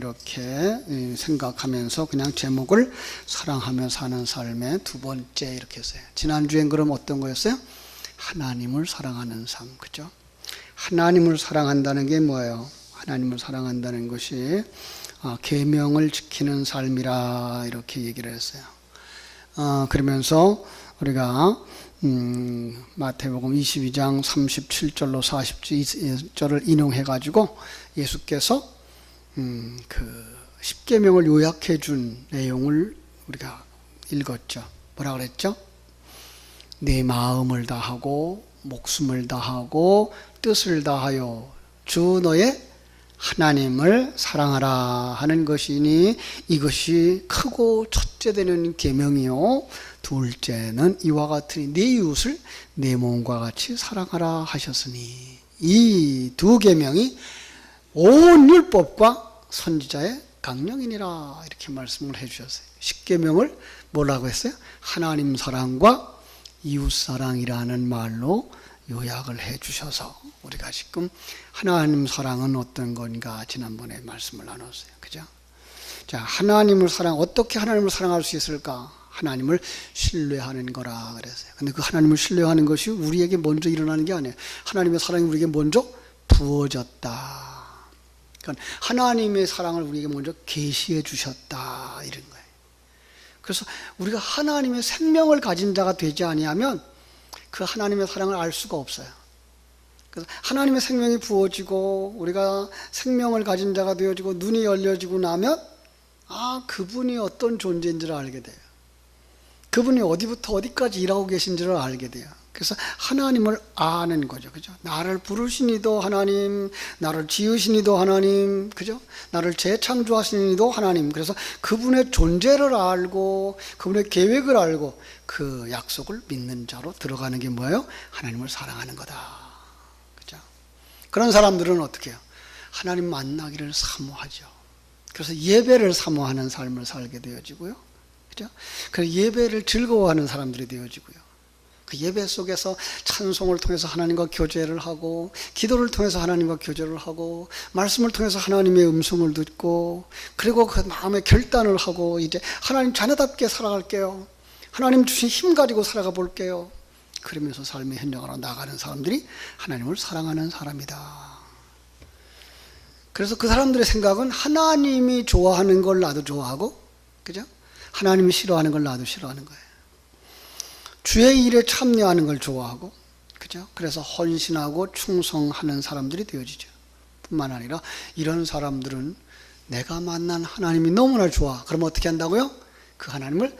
이렇게 생각하면서 그냥 제목을 사랑하며 사는 삶의 두 번째 이렇게 했어요. 지난주엔 그럼 어떤 거였어요? 하나님을 사랑하는 삶, 그죠? 하나님을 사랑한다는 게 뭐예요? 하나님을 사랑한다는 것이 계명을 지키는 삶이라 이렇게 얘기를 했어요. 그러면서 우리가 마태복음 22장 37절로 40절을 인용해가지고 예수께서 그 십계명을 요약해 준 내용을 우리가 읽었죠. 뭐라 그랬죠? 내 마음을 다하고 목숨을 다하고 뜻을 다하여 주 너의 하나님을 사랑하라 하는 것이니 이것이 크고 첫째 되는 계명이요 둘째는 이와 같으니 네 이웃을 내 몸과 같이 사랑하라 하셨으니 이 두 계명이 온 율법과 선지자의 강령이니라 이렇게 말씀을 해주셨어요. 십계명을 뭐라고 했어요? 하나님 사랑과 이웃 사랑이라는 말로 요약을 해주셔서 우리가 지금 하나님 사랑은 어떤 건가 지난번에 말씀을 나눴어요. 그죠? 자, 하나님을 어떻게 하나님을 사랑할 수 있을까? 하나님을 신뢰하는 거라 그랬어요. 근데 그 하나님을 신뢰하는 것이 우리에게 먼저 일어나는 게 아니에요. 하나님의 사랑이 우리에게 먼저 부어졌다. 그러니까 하나님의 사랑을 우리에게 먼저 계시해 주셨다 이런 거예요. 그래서 우리가 하나님의 생명을 가진 자가 되지 아니하면 그 하나님의 사랑을 알 수가 없어요. 그래서 하나님의 생명이 부어지고 우리가 생명을 가진 자가 되어지고 눈이 열려지고 나면 그분이 어떤 존재인지를 알게 돼요. 그분이 어디부터 어디까지 일하고 계신지를 알게 돼요. 그래서 하나님을 아는 거죠. 그죠? 나를 부르신 이도 하나님, 나를 지으신 이도 하나님, 그죠? 나를 재창조하신 이도 하나님. 그래서 그분의 존재를 알고 그분의 계획을 알고 그 약속을 믿는 자로 들어가는 게 뭐예요? 하나님을 사랑하는 거다. 그죠? 그런 사람들은 어떻게 해요? 하나님 만나기를 사모하죠. 그래서 예배를 사모하는 삶을 살게 되어지고요. 그죠? 그래서 예배를 즐거워하는 사람들이 되어지고요. 그 예배 속에서 찬송을 통해서 하나님과 교제를 하고 기도를 통해서 하나님과 교제를 하고 말씀을 통해서 하나님의 음성을 듣고 그리고 그 마음의 결단을 하고 이제 하나님 자녀답게 살아갈게요. 하나님 주신 힘 가지고 살아가 볼게요. 그러면서 삶의 현장으로 나가는 사람들이 하나님을 사랑하는 사람이다. 그래서 그 사람들의 생각은 하나님이 좋아하는 걸 나도 좋아하고 그죠? 하나님이 싫어하는 걸 나도 싫어하는 거예요. 주의 일에 참여하는 걸 좋아하고, 그죠? 그래서 헌신하고 충성하는 사람들이 되어지죠. 뿐만 아니라 이런 사람들은 내가 만난 하나님이 너무나 좋아. 그럼 어떻게 한다고요? 그 하나님을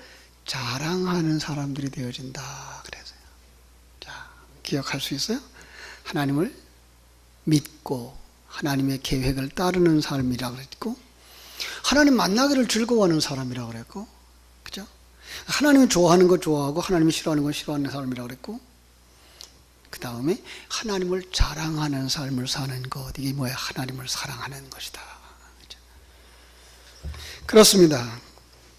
자랑하는 사람들이 되어진다. 그래서요. 자, 기억할 수 있어요? 하나님을 믿고 하나님의 계획을 따르는 삶이라고 그랬고, 하나님 만나기를 즐거워하는 사람이라고 그랬고, 그죠? 하나님이 좋아하는 거 좋아하고 하나님이 싫어하는 거 싫어하는 사람이라고 그랬고 그 다음에 하나님을 자랑하는 삶을 사는 것 이게 뭐야? 하나님을 사랑하는 것이다. 그렇죠? 그렇습니다.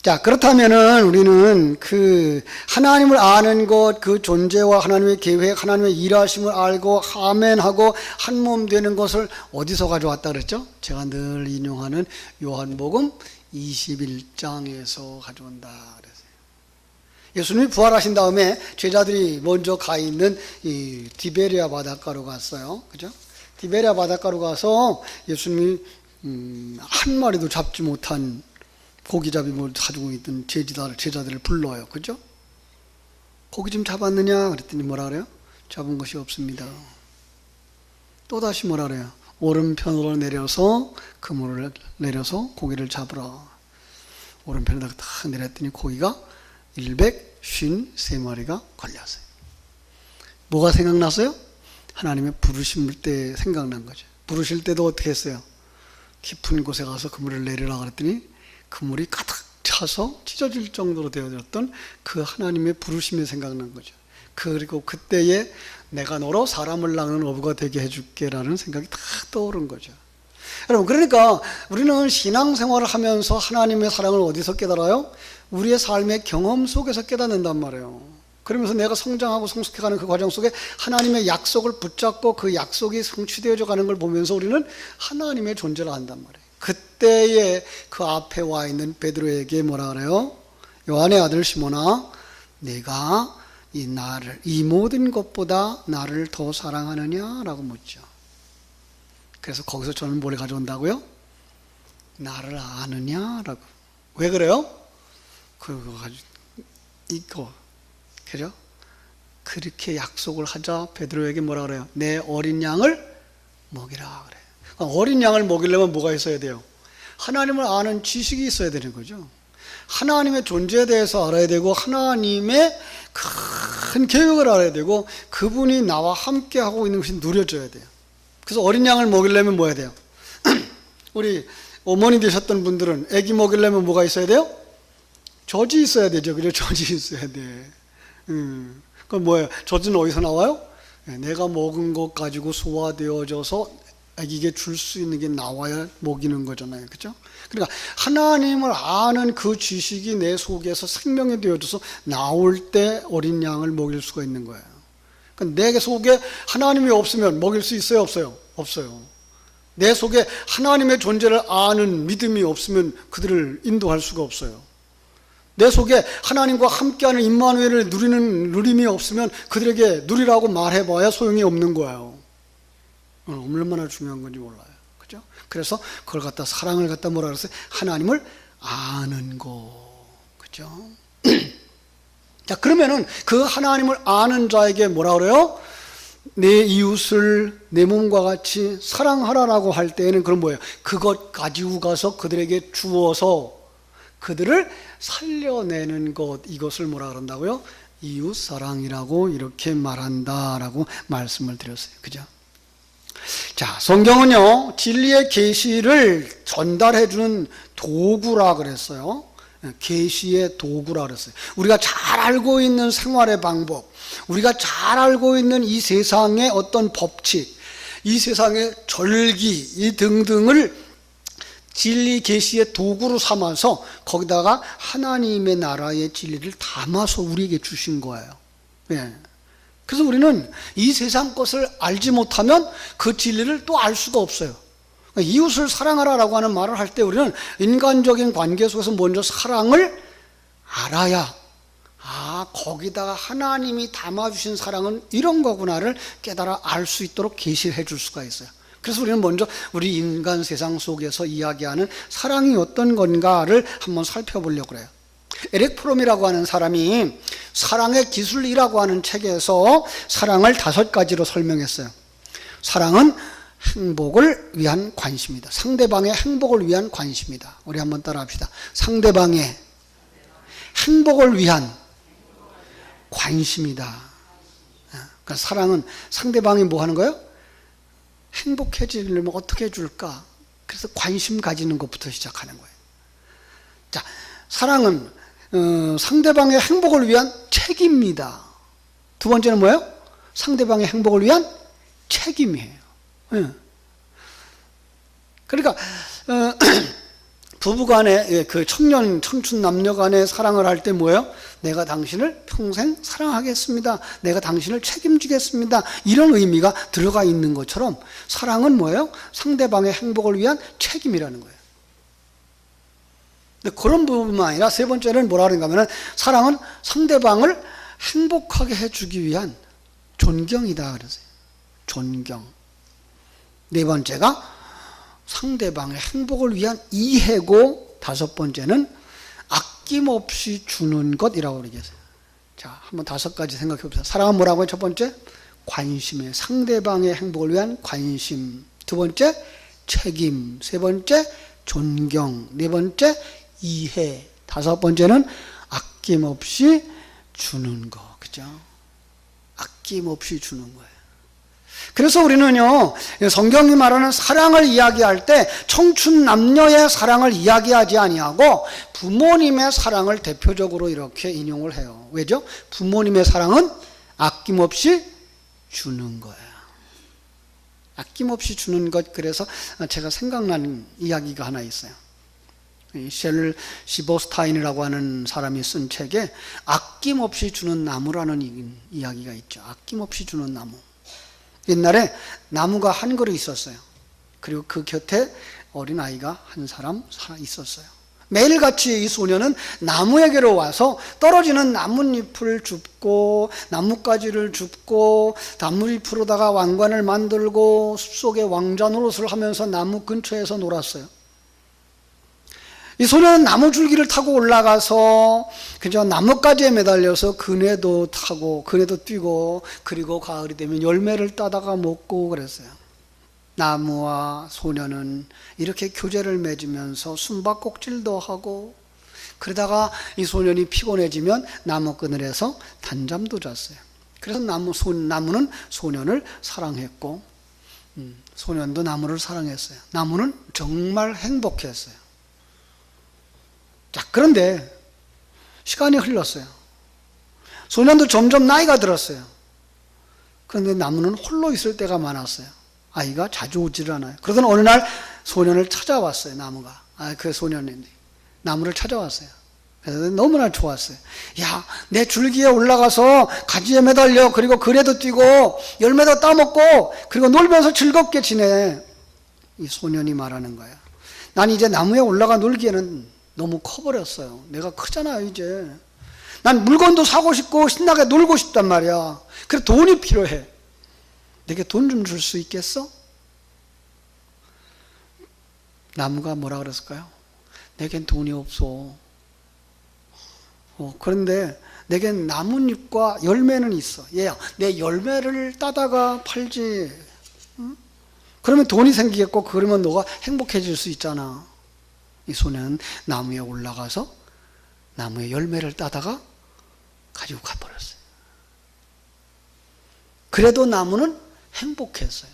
자, 그렇다면은 우리는 그 하나님을 아는 것, 그 존재와 하나님의 계획, 하나님의 일하심을 알고 아멘하고 한 몸 되는 것을 어디서 가져왔다 그랬죠? 제가 늘 인용하는 요한복음 21장에서 가져온다 그랬어요. 예수님이 부활하신 다음에 제자들이 먼저 가 있는 이 디베리아 바닷가로 갔어요. 그죠? 디베리아 바닷가로 가서 예수님이 한 마리도 잡지 못한 고기잡이를 가지고 있던 제자들을 불러요. 그죠? 고기 좀 잡았느냐? 그랬더니 뭐라 그래요? 잡은 것이 없습니다. 또다시 뭐라 그래요? 오른편으로 내려서 그물을 내려서 고기를 잡으라. 오른편에다가 딱 내렸더니 고기가 153마리가 걸렸어요. 뭐가 생각났어요? 하나님의 부르실 때 생각난 거죠. 부르실 때도 어떻게 했어요? 깊은 곳에 가서 그물을 내리라 그랬더니 그물이 가득 차서 찢어질 정도로 되어졌던 그 하나님의 부르심이 생각난 거죠. 그리고 그때에 내가 너로 사람을 낳는 어부가 되게 해줄게라는 생각이 딱 떠오른 거죠. 여러분, 그러니까 우리는 신앙생활을 하면서 하나님의 사랑을 어디서 깨달아요? 우리의 삶의 경험 속에서 깨닫는단 말이에요. 그러면서 내가 성장하고 성숙해가는 그 과정 속에 하나님의 약속을 붙잡고 그 약속이 성취되어져 가는 걸 보면서 우리는 하나님의 존재를 안단 말이에요. 그때에 그 앞에 와 있는 베드로에게 뭐라 그래요? 요한의 아들 시몬아, 내가 이 모든 것보다 나를 더 사랑하느냐라고 묻죠. 그래서 거기서 저는 뭘 가져온다고요? 나를 아느냐라고. 왜 그래요? 그거 가지고 이거, 그죠? 그렇게 약속을 하자 베드로에게 뭐라 그래요? 내 어린 양을 먹이라 그래. 어린 양을 먹이려면 뭐가 있어야 돼요? 하나님을 아는 지식이 있어야 되는 거죠. 하나님의 존재에 대해서 알아야 되고, 하나님의 큰 계획을 알아야 되고, 그분이 나와 함께 하고 있는 것이 누려져야 돼요. 그래서 어린 양을 먹이려면 뭐 해야 돼요? 우리 어머니 되셨던 분들은 아기 먹이려면 뭐가 있어야 돼요? 젖이 있어야 되죠. 그죠? 젖이 있어야 돼. 그건 뭐예요? 젖은 어디서 나와요? 내가 먹은 것 가지고 소화되어져서 아기에게 줄 수 있는 게 나와야 먹이는 거잖아요. 그죠? 그러니까 하나님을 아는 그 지식이 내 속에서 생명이 되어져서 나올 때 어린 양을 먹일 수가 있는 거예요. 그러니까 내 속에 하나님이 없으면 먹일 수 있어요? 없어요? 없어요. 내 속에 하나님의 존재를 아는 믿음이 없으면 그들을 인도할 수가 없어요. 내 속에 하나님과 함께하는 임마누엘을 누리는 누림이 없으면 그들에게 누리라고 말해봐야 소용이 없는 거예요. 얼마나 중요한 건지 몰라요. 그죠? 그래서 그걸 갖다 사랑을 갖다 뭐라 그랬어요? 하나님을 아는 거. 그죠? 자, 그러면은 그 하나님을 아는 자에게 뭐라 그래요? 내 이웃을 내 몸과 같이 사랑하라라고 할 때에는 그건 뭐예요? 그것 가지고 가서 그들에게 주어서 그들을 살려내는 것, 이것을 뭐라 그런다고요? 이웃 사랑이라고 이렇게 말한다라고 말씀을 드렸어요. 그죠? 자, 성경은요, 진리의 계시를 전달해 주는 도구라 그랬어요. 계시의 도구라 그랬어요. 우리가 잘 알고 있는 생활의 방법, 우리가 잘 알고 있는 이 세상의 어떤 법칙, 이 세상의 절기 이 등등을 진리 계시의 도구로 삼아서 거기다가 하나님의 나라의 진리를 담아서 우리에게 주신 거예요. 예. 그래서 우리는 이 세상 것을 알지 못하면 그 진리를 또 알 수가 없어요. 이웃을 사랑하라라고 하는 말을 할 때 우리는 인간적인 관계 속에서 먼저 사랑을 알아야, 거기다가 하나님이 담아주신 사랑은 이런 거구나를 깨달아 알 수 있도록 계시를 해줄 수가 있어요. 그래서 우리는 먼저 우리 인간 세상 속에서 이야기하는 사랑이 어떤 건가를 한번 살펴보려고 그래요. 에릭 프롬이라고 하는 사람이 사랑의 기술이라고 하는 책에서 사랑을 5가지로 설명했어요. 사랑은 행복을 위한 관심이다. 상대방의 행복을 위한 관심이다. 우리 한번 따라 합시다. 상대방의 행복을 위한 관심이다. 그러니까 사랑은 상대방이 뭐 하는 거예요? 행복해지려면 어떻게 해줄까? 그래서 관심 가지는 것부터 시작하는 거예요. 자, 사랑은 상대방의 행복을 위한 책임이다. 두 번째는 뭐예요? 상대방의 행복을 위한 책임이에요. 그러니까 부부간에 그 청춘 남녀 간의 사랑을 할 때 뭐예요? 내가 당신을 평생 사랑하겠습니다. 내가 당신을 책임지겠습니다. 이런 의미가 들어가 있는 것처럼 사랑은 뭐예요? 상대방의 행복을 위한 책임이라는 거예요. 근데 그런 부분만 아니라 세 번째는 뭐라 그런가 하면 사랑은 상대방을 행복하게 해주기 위한 존경이다 그러세요. 존경. 네 번째가 상대방의 행복을 위한 이해고, 5번째는 아낌없이 주는 것이라고 그러겠어요. 자, 한번 5가지 생각해 봅시다. 사랑은 뭐라고요? 첫 번째, 관심이에요. 상대방의 행복을 위한 관심. 두 번째, 책임. 세 번째, 존경. 네 번째, 이해. 5번째는 아낌없이 주는 거. 그죠? 아낌없이 주는 거예요. 그래서 우리는요, 성경이 말하는 사랑을 이야기할 때 청춘 남녀의 사랑을 이야기하지 아니하고 부모님의 사랑을 대표적으로 이렇게 인용을 해요. 왜죠? 부모님의 사랑은 아낌없이 주는 거예요. 아낌없이 주는 것. 그래서 제가 생각나는 이야기가 하나 있어요. 셸 시버스타인이라고 하는 사람이 쓴 책에 아낌없이 주는 나무라는 이야기가 있죠. 아낌없이 주는 나무. 옛날에 나무가 한 그루 있었어요. 그리고 그 곁에 어린아이가 한 사람 있었어요. 매일같이 이 소녀는 나무에게로 와서 떨어지는 나뭇잎을 줍고 나뭇가지를 줍고 나뭇잎으로다가 왕관을 만들고 숲속에 왕자 노릇을 하면서 나무 근처에서 놀았어요. 이 소녀는 나무 줄기를 타고 올라가서 그저 나뭇가지에 매달려서 그네도 타고 그네도 뛰고, 그리고 가을이 되면 열매를 따다가 먹고 그랬어요. 나무와 소녀는 이렇게 교제를 맺으면서 숨바꼭질도 하고, 그러다가 이 소년이 피곤해지면 나무 그늘에서 단잠도 잤어요. 그래서 나무는 소년을 사랑했고, 소년도 나무를 사랑했어요. 나무는 정말 행복했어요. 자, 그런데 시간이 흘렀어요. 소년도 점점 나이가 들었어요. 그런데 나무는 홀로 있을 때가 많았어요. 아이가 자주 오지를 않아요. 그러던 어느 날 소년을 찾아왔어요. 나무가. 그 소년이 나무를 찾아왔어요. 그래서 너무나 좋았어요. 야, 내 줄기에 올라가서 가지에 매달려, 그리고 그네도 뛰고 열매도 따먹고 그리고 놀면서 즐겁게 지내. 이 소년이 말하는 거야. 난 이제 나무에 올라가 놀기에는 너무 커버렸어요. 내가 크잖아요 이제. 난 물건도 사고 싶고 신나게 놀고 싶단 말이야. 그래서 돈이 필요해. 내게 돈 좀 줄 수 있겠어? 나무가 뭐라 그랬을까요? 내겐 돈이 없어. 그런데 내겐 나뭇잎과 열매는 있어. 얘야, 내 열매를 따다가 팔지. 응? 그러면 돈이 생기겠고, 그러면 너가 행복해질 수 있잖아. 이 소년은 나무에 올라가서 나무의 열매를 따다가 가지고 가버렸어요. 그래도 나무는 행복했어요.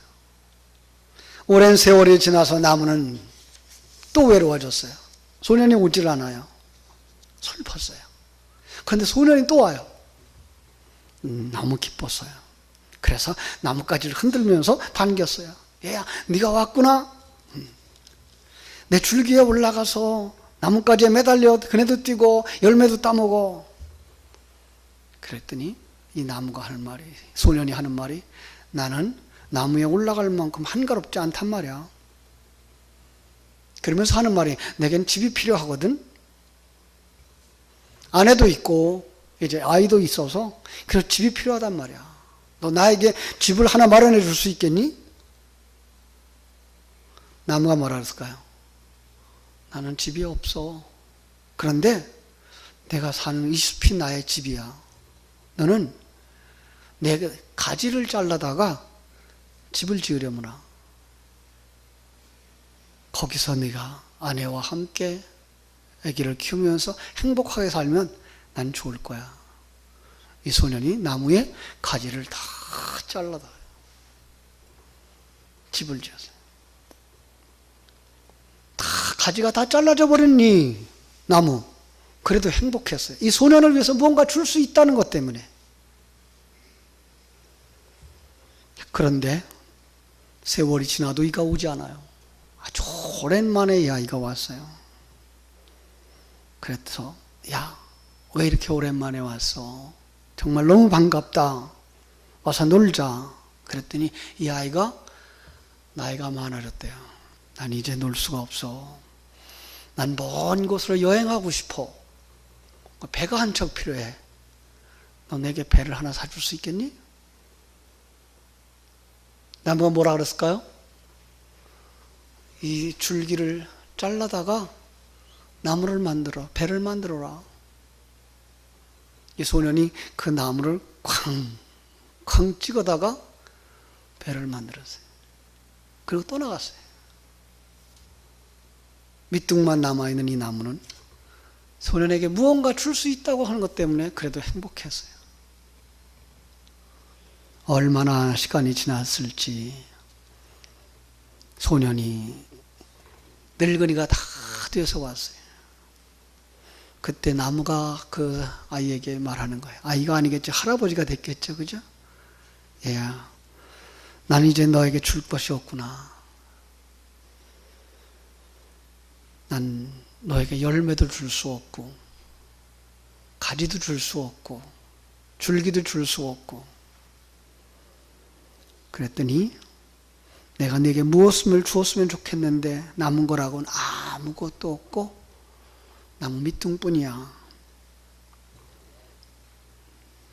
오랜 세월이 지나서 나무는 또 외로워졌어요. 소년이 오질 않아요. 슬펐어요. 그런데 소년이 또 와요. 너무 기뻤어요. 그래서 나뭇가지를 흔들면서 반겼어요. 얘야, 네가 왔구나. 내 줄기에 올라가서 나뭇가지에 매달려 그네도 뛰고 열매도 따먹어. 그랬더니 이 나무가 하는 말이, 소년이 하는 말이, 나는 나무에 올라갈 만큼 한가롭지 않단 말이야. 그러면서 하는 말이, 내겐 집이 필요하거든. 아내도 있고 이제 아이도 있어서 그래서 집이 필요하단 말이야. 너 나에게 집을 하나 마련해 줄 수 있겠니? 나무가 뭐라 그랬을까요? 나는 집이 없어. 그런데 내가 사는 이 숲이 나의 집이야. 너는 내 가지를 잘라다가 집을 지으려무나. 거기서 네가 아내와 함께 아기를 키우면서 행복하게 살면 난 좋을 거야. 이 소년이 나무에 가지를 다 잘라다 집을 지었어요. 다 가지가 다 잘라져 버렸니 나무. 그래도 행복했어요. 이 소년을 위해서 뭔가 줄 수 있다는 것 때문에. 그런데 세월이 지나도 이가 오지 않아요. 아주 오랜만에 이 아이가 왔어요. 그래서 야, 왜 이렇게 오랜만에 왔어? 정말 너무 반갑다. 와서 놀자. 그랬더니 이 아이가 나이가 많아졌대요. 난 이제 놀 수가 없어. 난 먼 곳으로 여행하고 싶어. 배가 한 척 필요해. 너 내게 배를 하나 사줄 수 있겠니? 나무가 뭐라 그랬을까요? 이 줄기를 잘라다가 나무를 만들어, 배를 만들어라. 이 소년이 그 나무를 쾅 찍어다가 배를 만들었어요. 그리고 떠나갔어요. 밑둥만 남아있는 이 나무는 소년에게 무언가 줄 수 있다고 하는 것 때문에 그래도 행복했어요. 얼마나 시간이 지났을지 소년이 늙은이가 다 되어서 왔어요. 그때 나무가 그 아이에게 말하는 거예요. 아이가 아니겠죠. 할아버지가 됐겠죠. 그죠? 얘야, 난 이제 너에게 줄 것이 없구나. 난 너에게 열매도 줄 수 없고 가지도 줄 수 없고 줄기도 줄 수 없고. 그랬더니 내가 네게 무엇을 주었으면 좋겠는데 남은 거라고는 아무것도 없고 나무 밑둥뿐이야.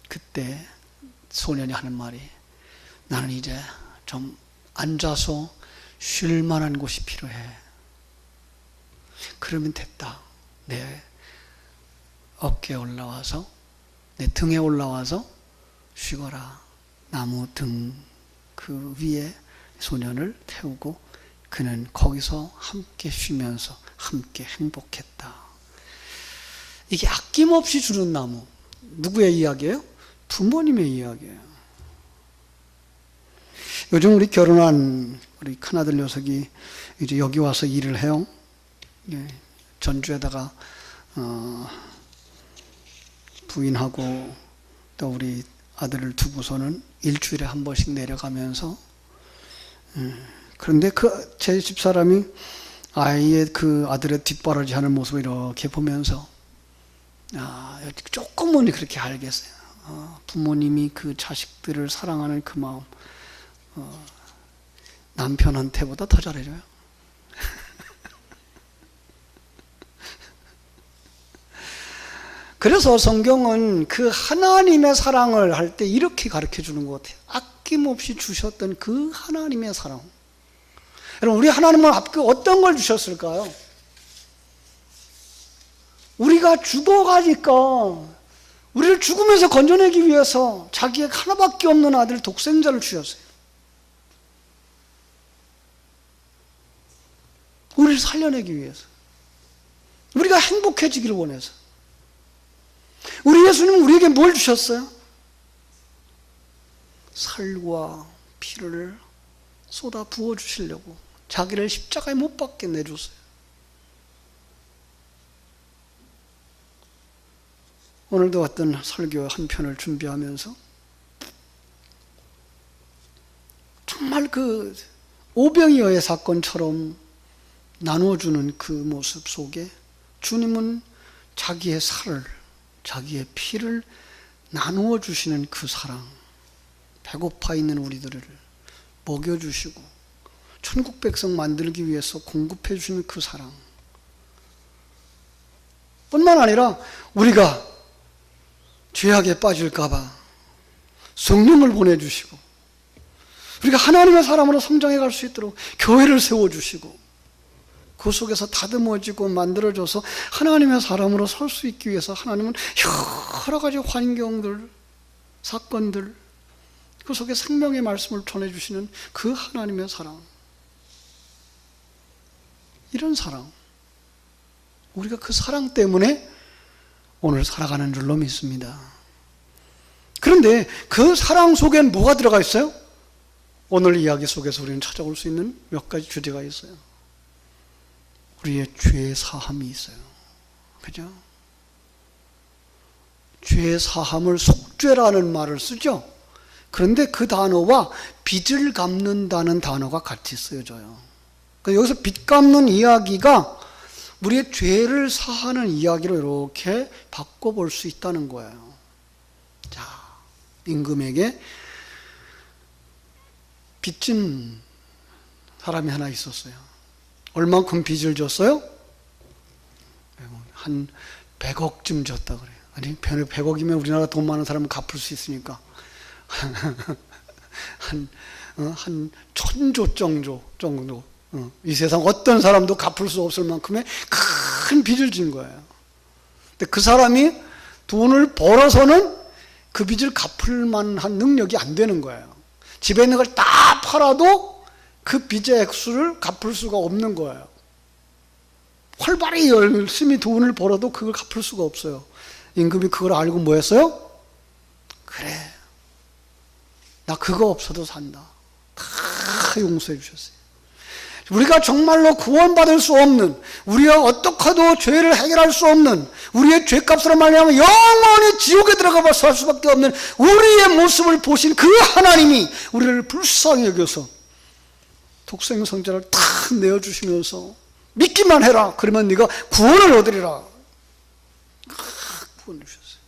그때 소년이 하는 말이, 나는 이제 좀 앉아서 쉴 만한 곳이 필요해. 그러면 됐다. 내 어깨에 올라와서, 내 등에 올라와서 쉬거라. 나무 등 그 위에 소년을 태우고 그는 거기서 함께 쉬면서 함께 행복했다. 이게 아낌없이 주는 나무. 누구의 이야기예요? 부모님의 이야기예요. 요즘 우리 결혼한 우리 큰아들 녀석이 이제 여기 와서 일을 해요. 전주에다가 부인하고 또 우리 아들을 두고서는 일주일에 한 번씩 내려가면서, 그런데 제 집사람이 아이의 그 아들의 뒷바라지 하는 모습을 이렇게 보면서 조금은 그렇게 알겠어요. 부모님이 그 자식들을 사랑하는 그 마음, 남편한테보다 더 잘해줘요. 그래서 성경은 그 하나님의 사랑을 할 때 이렇게 가르쳐 주는 것 같아요. 아낌없이 주셨던 그 하나님의 사랑. 여러분, 우리 하나님은 어떤 걸 주셨을까요? 우리가 죽어가니까 우리를 죽으면서 건져내기 위해서 자기의 하나밖에 없는 아들 독생자를 주셨어요. 우리를 살려내기 위해서, 우리가 행복해지기를 원해서. 우리 예수님은 우리에게 뭘 주셨어요? 살과 피를 쏟아 부어주시려고 자기를 십자가에 못 박게 내줬어요. 오늘도 어떤 설교 한 편을 준비하면서 정말 그 오병이어의 사건처럼 나누어주는 그 모습 속에 주님은 자기의 살을, 자기의 피를 나누어 주시는 그 사랑, 배고파 있는 우리들을 먹여주시고 천국 백성 만들기 위해서 공급해 주시는 그 사랑, 뿐만 아니라 우리가 죄악에 빠질까봐 성령을 보내주시고 우리가 하나님의 사람으로 성장해 갈 수 있도록 교회를 세워주시고 그 속에서 다듬어지고 만들어져서 하나님의 사람으로 설 수 있기 위해서 하나님은 여러 가지 환경들, 사건들, 그 속에 생명의 말씀을 전해주시는 그 하나님의 사랑, 이런 사랑, 우리가 그 사랑 때문에 오늘 살아가는 줄로 믿습니다. 그런데 그 사랑 속엔 뭐가 들어가 있어요? 오늘 이야기 속에서 우리는 찾아올 수 있는 몇 가지 주제가 있어요. 우리의 죄 사함이 있어요. 그죠? 죄 사함을 속죄라는 말을 쓰죠. 그런데 그 단어와 빚을 갚는다는 단어가 같이 쓰여져요. 여기서 빚 갚는 이야기가 우리의 죄를 사하는 이야기로 이렇게 바꿔볼 수 있다는 거예요. 자, 임금에게 빚진 사람이 하나 있었어요. 얼만큼 빚을 졌어요? 한 100억쯤 졌다 그래요. 아니, 100억이면 우리나라 돈 많은 사람은 갚을 수 있으니까 한 1000조 정도. 이 세상 어떤 사람도 갚을 수 없을 만큼의 큰 빚을 진 거예요. 근데 그 사람이 돈을 벌어서는 그 빚을 갚을 만한 능력이 안 되는 거예요. 집에 있는 걸 다 팔아도 그 빚의 액수를 갚을 수가 없는 거예요. 활발히 열심히 돈을 벌어도 그걸 갚을 수가 없어요. 임금이 그걸 알고 뭐 했어요? 그래, 나 그거 없어도 산다. 다 용서해 주셨어요. 우리가 정말로 구원받을 수 없는, 우리가 어떻게 해도 죄를 해결할 수 없는, 우리의 죄값으로 말미암아 영원히 지옥에 들어가 살 수밖에 없는 우리의 모습을 보신 그 하나님이 우리를 불쌍히 여겨서 독생 성자를 탁 내어주시면서 믿기만 해라, 그러면 네가 구원을 얻으리라. 구원을 주셨어요.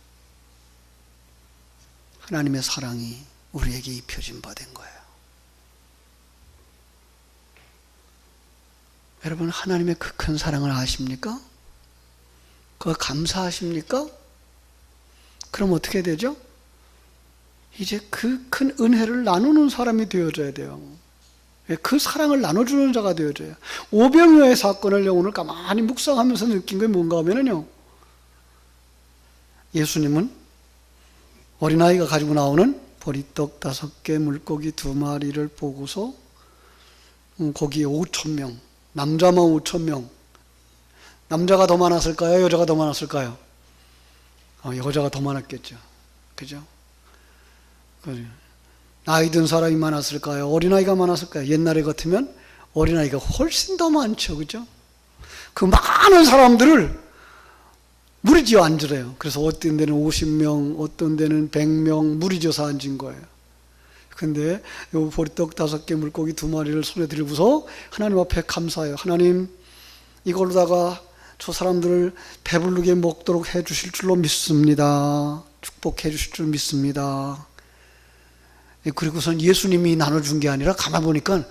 하나님의 사랑이 우리에게 입혀진 바 된 거예요. 여러분, 하나님의 그 큰 사랑을 아십니까? 그거 감사하십니까? 그럼 어떻게 되죠? 이제 그 큰 은혜를 나누는 사람이 되어져야 돼요. 그 사랑을 나눠주는 자가 되어져요. 오병이어의 사건을 오늘 가만히 묵상하면서 느낀 게 뭔가 하면요, 예수님은 어린아이가 가지고 나오는 보리떡 5개, 물고기 2마리를 보고서 거기에 5,000명, 남자만 5,000명. 남자가 더 많았을까요? 여자가 더 많았을까요? 여자가 더 많았겠죠. 그죠? 나이 든 사람이 많았을까요? 어린아이가 많았을까요? 옛날에 같으면 어린아이가 훨씬 더 많죠. 그죠? 그 많은 사람들을 무리지어 앉으래요. 그래서 어떤 데는 50명, 어떤 데는 100명 무리지어서 앉은 거예요. 근데 요 보리떡 5개, 물고기 2마리를 손에 들고서 하나님 앞에 감사해요. 하나님, 이걸로다가 저 사람들을 배부르게 먹도록 해 주실 줄로 믿습니다. 축복해 주실 줄 믿습니다. 그리고선 예수님이 나눠준 게 아니라 가만 보니까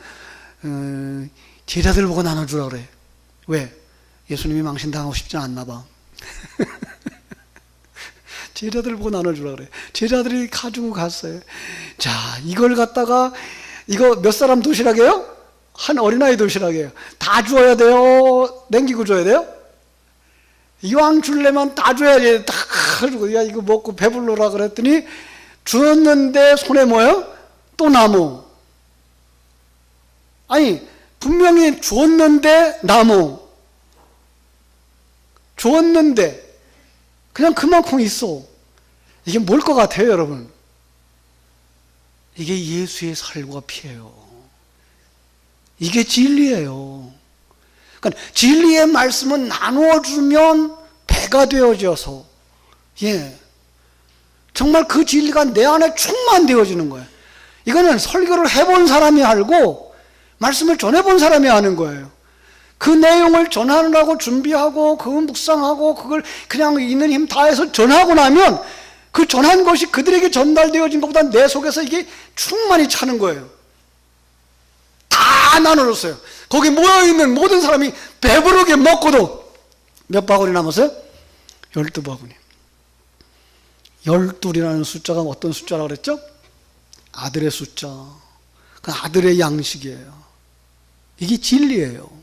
제자들 보고 나눠주라 그래. 왜? 예수님이 망신당하고 싶지 않나 봐. 제자들 보고 나눠주라 그래. 제자들이 가지고 갔어요. 자, 이걸 갖다가, 이거 몇 사람 도시락이에요? 한 어린아이 도시락이에요. 다 주어야 돼요? 남기고 줘야 돼요? 이왕 줄래면 다 줘야지. 다 주고, 야, 이거 먹고 배불러라 그랬더니 주었는데 손에 뭐예요? 또 나무. 아니, 분명히 주었는데 나무. 주었는데 그냥 그만큼 있어. 이게 뭘 것 같아요, 여러분? 이게 예수의 살과 피예요. 이게 진리예요. 그러니까 진리의 말씀은 나누어주면 배가 되어져서, 정말 그 진리가 내 안에 충만되어지는 거예요. 이거는 설교를 해본 사람이 알고 말씀을 전해본 사람이 아는 거예요. 그 내용을 전하느라고 준비하고 그걸 묵상하고 그걸 그냥 있는 힘 다해서 전하고 나면 그 전한 것이 그들에게 전달되어진 것보다 내 속에서 이게 충만히 차는 거예요. 다 나눠줬어요. 거기 모여있는 모든 사람이 배부르게 먹고도 몇 바구니 남았어요? 12바구니. 12이라는 숫자가 어떤 숫자라고 그랬죠? 아들의 숫자. 그 아들의 양식이에요. 이게 진리예요.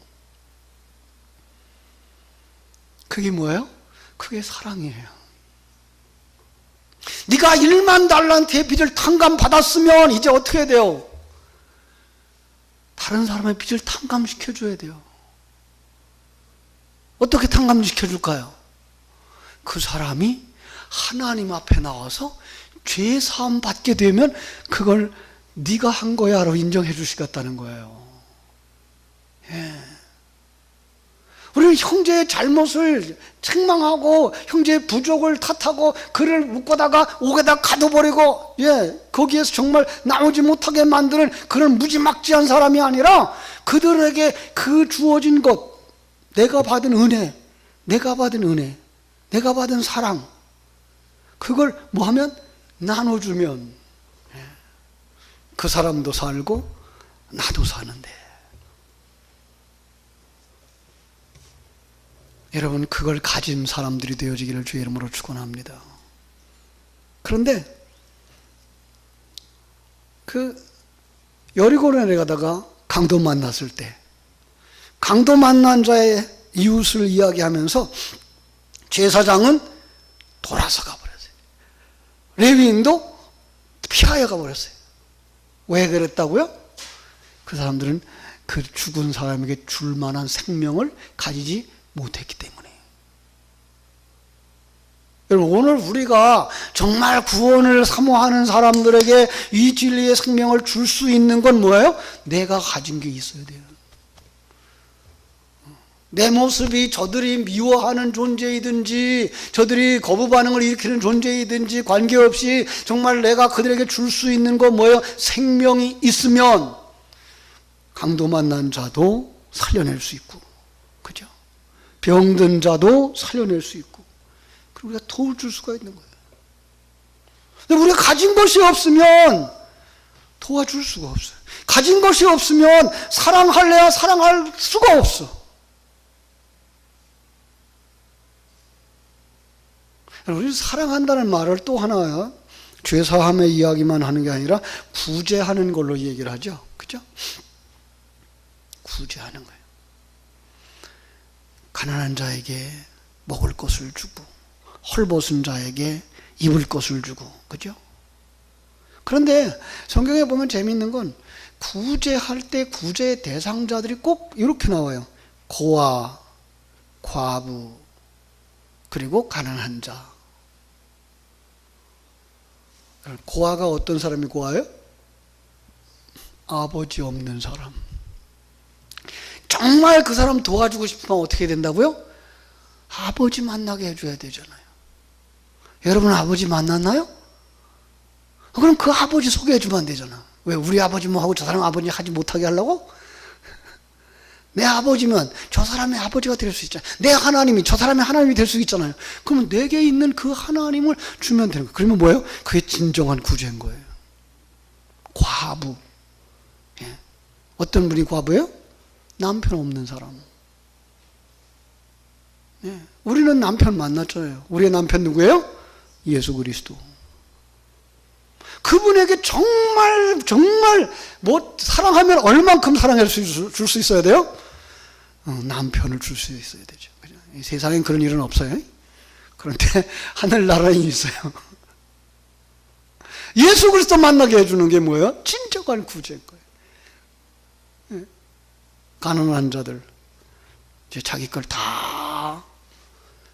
그게 뭐예요? 그게 사랑이에요. 네가 1만 달란트의 빚을 탕감받았으면 이제 어떻게 돼요? 다른 사람의 빚을 탕감시켜줘야 돼요. 어떻게 탕감시켜줄까요? 그 사람이 하나님 앞에 나와서 죄 사함 받게 되면 그걸 네가 한 거야 라고 인정해 주시겠다는 거예요. 우리는 형제의 잘못을 책망하고 형제의 부족을 탓하고 그를 묶어다가 옥에다 가둬버리고 거기에서 정말 나오지 못하게 만드는 그런 무지막지한 사람이 아니라 그들에게 그 주어진 것, 내가 받은 은혜, 내가 받은 사랑, 그걸 뭐 하면 나눠주면 그 사람도 살고 나도 사는데, 여러분, 그걸 가진 사람들이 되어지기를 주의 이름으로 축원합니다. 그런데 그 여리고로 내려가다가 강도 만났을 때 강도 만난 자의 이웃을 이야기하면서 제사장은 돌아서 가버렸어요. 레위인도 피하여 가버렸어요. 왜 그랬다고요? 그 사람들은 그 죽은 사람에게 줄 만한 생명을 가지지 못했기 때문에. 여러분, 오늘 우리가 정말 구원을 사모하는 사람들에게 이 진리의 생명을 줄 수 있는 건 뭐예요? 내가 가진 게 있어야 돼요. 내 모습이 저들이 미워하는 존재이든지 저들이 거부 반응을 일으키는 존재이든지 관계없이 정말 내가 그들에게 줄 수 있는 건 뭐예요? 생명이 있으면 강도 만난 자도 살려낼 수 있고, 그죠? 병든 자도 살려낼 수 있고, 그리고 우리가 도와줄 수가 있는 거예요. 근데 우리가 가진 것이 없으면 도와줄 수가 없어요. 가진 것이 없으면 사랑할래야 사랑할 수가 없어. 우리 사랑한다는 말을 또 하나 죄사함의 이야기만 하는 게 아니라 구제하는 걸로 얘기를 하죠. 그죠? 구제하는 거예요. 가난한 자에게 먹을 것을 주고 헐벗은 자에게 입을 것을 주고, 그죠? 그런데 성경에 보면 재미있는 건 구제할 때 구제의 대상자들이 꼭 이렇게 나와요. 고아, 과부, 그리고 가난한 자. 고아가 어떤 사람이 고아예요? 아버지 없는 사람. 정말 그 사람 도와주고 싶으면 어떻게 된다고요? 아버지 만나게 해줘야 되잖아요. 여러분 아버지 만났나요? 그럼 그 아버지 소개해주면 안 되잖아. 왜 우리 아버지 뭐 하고 저 사람 아버지 하지 못하게 하려고? 내 아버지면 저 사람의 아버지가 될 수 있잖아요. 내 하나님이 저 사람의 하나님이 될 수 있잖아요. 그러면 내게 있는 그 하나님을 주면 되는 거예요. 그러면 뭐예요? 그게 진정한 구제인 거예요. 과부. 예. 어떤 분이 과부예요? 남편 없는 사람. 예. 우리는 남편 만났잖아요. 우리의 남편 누구예요? 예수 그리스도. 그분에게 정말 뭐 사랑하면 얼만큼 사랑할 줄 수 있어야 돼요? 남편을 줄 수 있어야 되죠. 이 세상엔 그런 일은 없어요. 그런데 하늘나라에 있어요. 예수 그리스도 만나게 해주는 게 뭐예요? 진정한 구제인 거예요. 가난한 자들 이제 자기 걸 다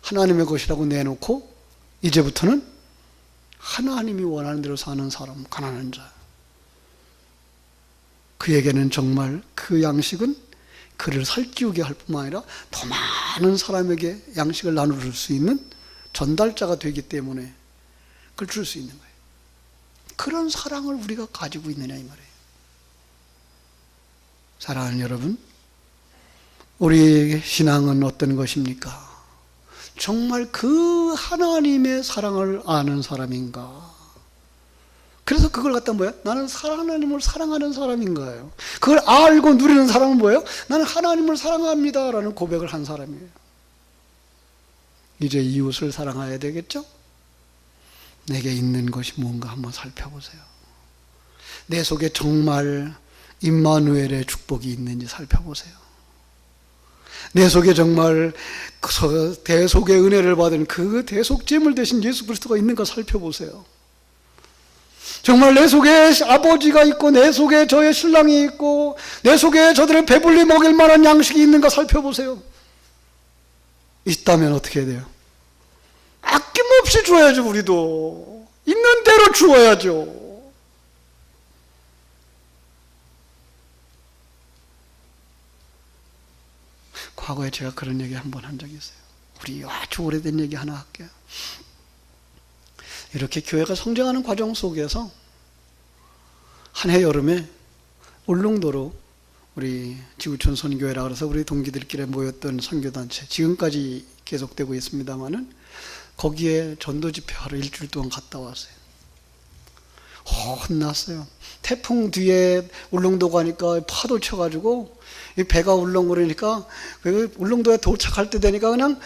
하나님의 것이라고 내놓고 이제부터는 하나님이 원하는 대로 사는 사람, 가난한 자. 그에게는 정말 그 양식은 그를 살찌우게 할 뿐만 아니라 더 많은 사람에게 양식을 나눠줄 수 있는 전달자가 되기 때문에 그걸 줄 수 있는 거예요. 그런 사랑을 우리가 가지고 있느냐 이 말이에요. 사랑하는 여러분, 우리의 신앙은 어떤 것입니까? 정말 그 하나님의 사랑을 아는 사람인가? 그래서 그걸 갖다 뭐야? 나는 하나님을 사랑하는 사람인가요? 그걸 알고 누리는 사람은 뭐예요? 나는 하나님을 사랑합니다 라는 고백을 한 사람이에요. 이제 이웃을 사랑해야 되겠죠? 내게 있는 것이 뭔가 한번 살펴보세요. 내 속에 정말 임마누엘의 축복이 있는지 살펴보세요. 내 속에 정말 대속의 은혜를 받은 그 대속제물 대신 예수 그리스도가 있는가 살펴보세요. 정말 내 속에 아버지가 있고 내 속에 저의 신랑이 있고 내 속에 저들의 배불리 먹일 만한 양식이 있는가 살펴보세요. 있다면 어떻게 해야 돼요? 아낌없이 주어야죠. 우리도 있는 대로 주어야죠. 과거에 제가 그런 얘기 한 번 한 적이 있어요. 우리 아주 오래된 얘기 하나 할게요. 이렇게 교회가 성장하는 과정 속에서 한 해 여름에 울릉도로 우리 지구촌 선교회라 그래서 우리 동기들끼리 모였던 선교단체, 지금까지 계속되고 있습니다만은 거기에 전도 집회하러 일주일 동안 갔다 왔어요. 혼났어요. 태풍 뒤에 울릉도 가니까 파도 쳐가지고 이 배가 울렁거리니까 울릉도에 도착할 때 되니까 그냥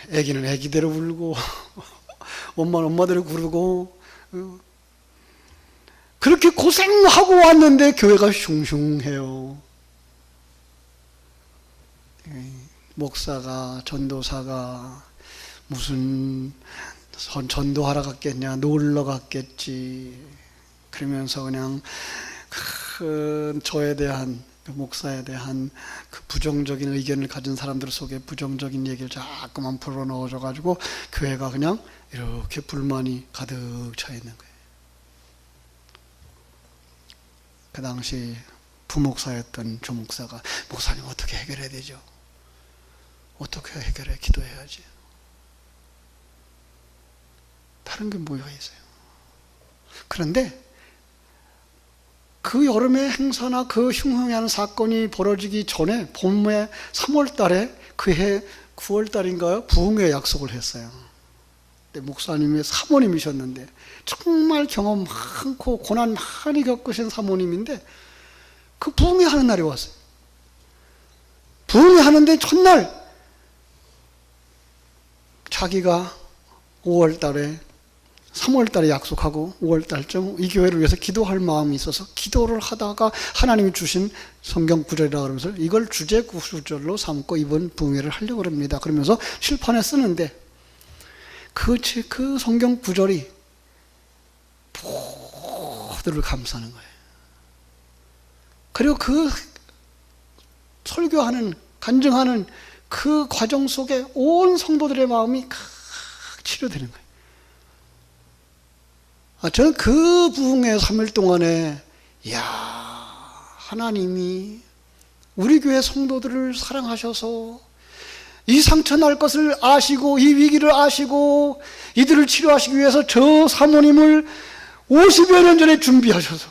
애기는 애기대로 울고 엄마는 엄마대로 구르고 그렇게 고생하고 왔는데 교회가 슝슝해요. 목사가 전도사가 무슨 전도하러 갔겠냐, 놀러 갔겠지. 그러면서 그냥 저에 대한 목사에 대한 그 부정적인 의견을 가진 사람들 속에 부정적인 얘기를 자꾸만 불어넣어줘 가지고 교회가 그냥 이렇게 불만이 가득 차 있는 거예요. 그 당시 부목사였던 조 목사가 목사님 어떻게 해결해야 되죠? 어떻게 해결해? 기도해야지. 다른 게 뭐가 있어요? 그런데 그 여름의 행사나 그 흉흉한 사건이 벌어지기 전에 봄에 3월 달에 그해 9월 달인가요? 부흥회 약속을 했어요. 목사님의 사모님이셨는데 정말 경험 많고 고난 많이 겪으신 사모님인데 그 부흥회 하는 날이 왔어요. 부흥회 하는데 첫날 자기가 5월 달에 3월 달에 약속하고 5월 달쯤 이 교회를 위해서 기도할 마음이 있어서 기도를 하다가 하나님이 주신 성경 구절이라 그러면서 이걸 주제 구절로 삼고 이번 부흥회를 하려고 합니다. 그러면서 칠판에 쓰는데 그 성경 구절이 모두를 감싸는 거예요. 그리고 그 설교하는 간증하는 그 과정 속에 온 성도들의 마음이 치료되는 거예요. 저는 그 부흥회 3일 동안에 하나님이 우리 교회 성도들을 사랑하셔서 이 상처 날 것을 아시고 이 위기를 아시고 이들을 치료하시기 위해서 저 사모님을 50여 년 전에 준비하셔서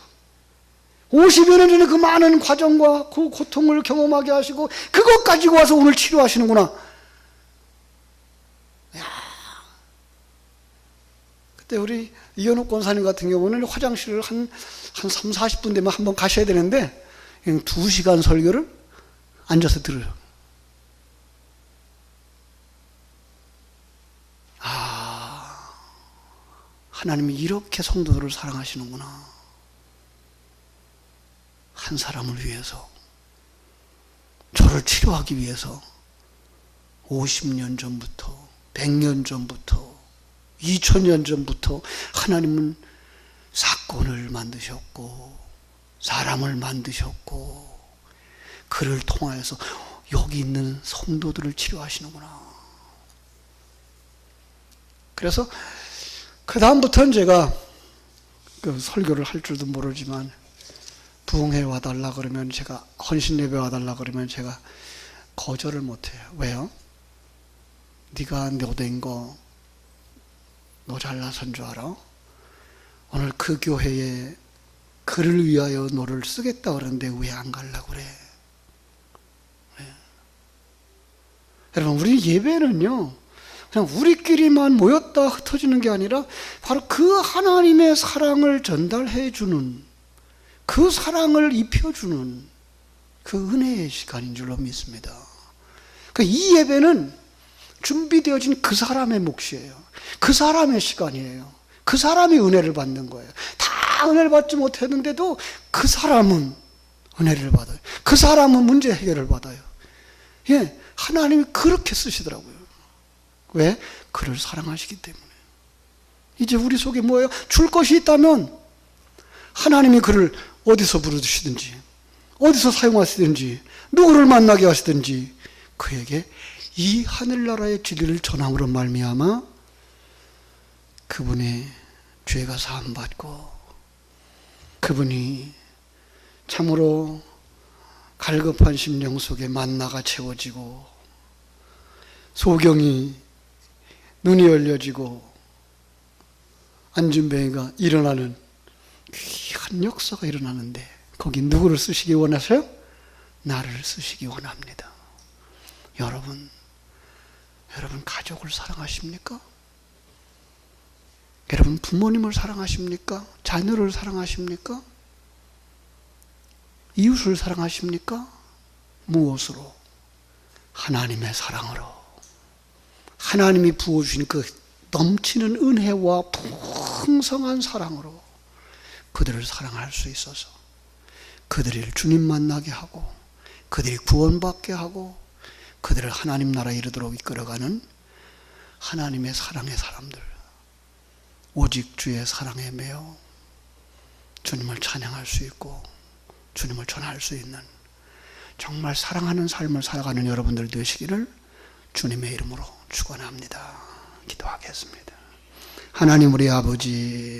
50여 년 전에 그 많은 과정과 그 고통을 경험하게 하시고 그것 가지고 와서 오늘 치료하시는구나. 그때 우리 이현욱 권사님 같은 경우는 화장실을 한 3, 40분 되면 한번 가셔야 되는데 그냥 2시간 설교를 앉아서 들어요. 하나님이 이렇게 성도들을 사랑하시는구나. 한 사람을 위해서, 저를 치료하기 위해서 50년 전부터, 100년 전부터, 2000년 전부터 하나님은 사건을 만드셨고 사람을 만드셨고 그를 통하여서 여기 있는 성도들을 치료하시는구나. 그래서 그 다음부터는 제가 그 설교를 할 줄도 모르지만 부흥회 와달라 그러면 제가 헌신 예배 와달라 그러면 제가 거절을 못해요. 왜요? 네가 노된 거 너 잘나선 줄 알아? 오늘 그 교회에 그를 위하여 너를 쓰겠다 그러는데 왜 안 가려고 그래? 네. 여러분, 우리 예배는요 그냥 우리끼리만 모였다 흩어지는 게 아니라 바로 그 하나님의 사랑을 전달해 주는, 그 사랑을 입혀주는 그 은혜의 시간인 줄로 믿습니다. 이 예배는 준비되어진 그 사람의 몫이에요. 그 사람의 시간이에요. 그 사람이 은혜를 받는 거예요. 다 은혜를 받지 못했는데도 그 사람은 은혜를 받아요. 그 사람은 문제 해결을 받아요. 하나님이 그렇게 쓰시더라고요. 왜? 그를 사랑하시기 때문에. 이제 우리 속에 뭐예요? 줄 것이 있다면 하나님이 그를 어디서 부르시든지 어디서 사용하시든지 누구를 만나게 하시든지 그에게 이 하늘나라의 진리를 전함으로 말미암아 그분의 죄가 사함받고 그분이 참으로 갈급한 심령 속에 만나가 채워지고 소경이 눈이 열려지고 안진뱅이가 일어나는 귀한 역사가 일어나는데 거기 누구를 쓰시기 원하세요? 나를 쓰시기 원합니다. 여러분 가족을 사랑하십니까? 여러분 부모님을 사랑하십니까? 자녀를 사랑하십니까? 이웃을 사랑하십니까? 무엇으로? 하나님의 사랑으로. 하나님이 부어주신 그 넘치는 은혜와 풍성한 사랑으로 그들을 사랑할 수 있어서 그들을 주님 만나게 하고 그들이 구원받게 하고 그들을 하나님 나라에 이르도록 이끌어가는 하나님의 사랑의 사람들, 오직 주의 사랑에 매여 주님을 찬양할 수 있고 주님을 전할 수 있는 정말 사랑하는 삶을 살아가는 여러분들 되시기를 주님의 이름으로 축원합니다. 기도하겠습니다. 하나님 우리 아버지,